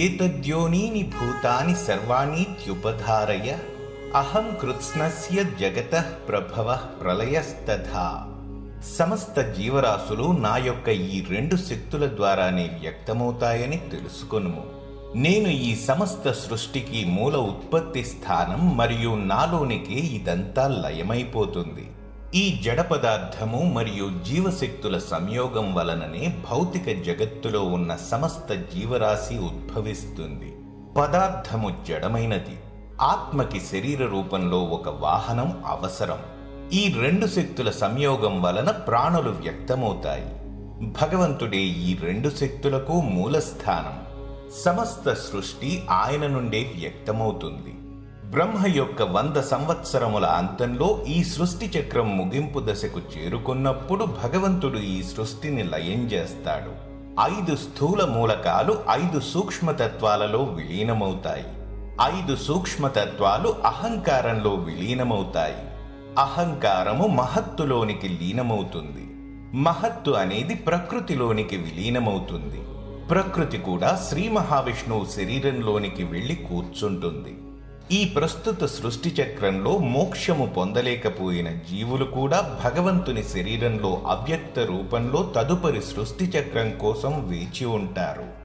ఏతద్యోనీని భూతాని సర్వాణీత్యుపధారయ అహం కృత్స్నస్య జగతః ప్రభవః ప్రళయస్తథా. సమస్త జీవరాశులు నా యొక్క ఈ రెండు శక్తుల ద్వారానే వ్యక్తమవుతాయని తెలుసుకొనుము. నేను ఈ సమస్త సృష్టికి మూల ఉత్పత్తి స్థానం మరియు నాలోనికి ఇదంతా లయమైపోతుంది. ఈ జడ పదార్థము మరియు జీవశక్తుల సంయోగం వలననే భౌతిక జగత్తులో ఉన్న సమస్త జీవరాశి ఉద్భవిస్తుంది. పదార్థము జడమైనది. ఆత్మకి శరీర రూపంలో ఒక వాహనం అవసరం. ఈ రెండు శక్తుల సంయోగం వలన ప్రాణులు వ్యక్తమవుతాయి. భగవంతుడే ఈ రెండు శక్తులకు మూలస్థానం. సమస్త సృష్టి ఆయన నుండే వ్యక్తమవుతుంది. బ్రహ్మ యొక్క 100 సంవత్సరముల అంతంలో ఈ సృష్టి చక్రం ముగింపు దశకు చేరుకున్నప్పుడు భగవంతుడు ఈ సృష్టిని లయం చేస్తాడు. 5 స్థూల మూలకాలు 5 సూక్ష్మతత్వాలలో విలీనమవుతాయి. 5 సూక్ష్మతత్వాలు అహంకారంలో విలీనమవుతాయి. అహంకారము మహత్తులోనికి లీనమవుతుంది. మహత్తు అనేది ప్రకృతిలోనికి విలీనమవుతుంది. ప్రకృతి కూడా శ్రీ మహావిష్ణువు శరీరంలోనికి వెళ్లి కూర్చుంటుంది. ఈ ప్రస్తుత సృష్టి చక్రంలో మోక్షము పొందలేకపోయిన జీవులు కూడా భగవంతుని శరీరంలో అవ్యక్త రూపంలో తదుపరి సృష్టి చక్రం కోసం వేచి ఉంటారు.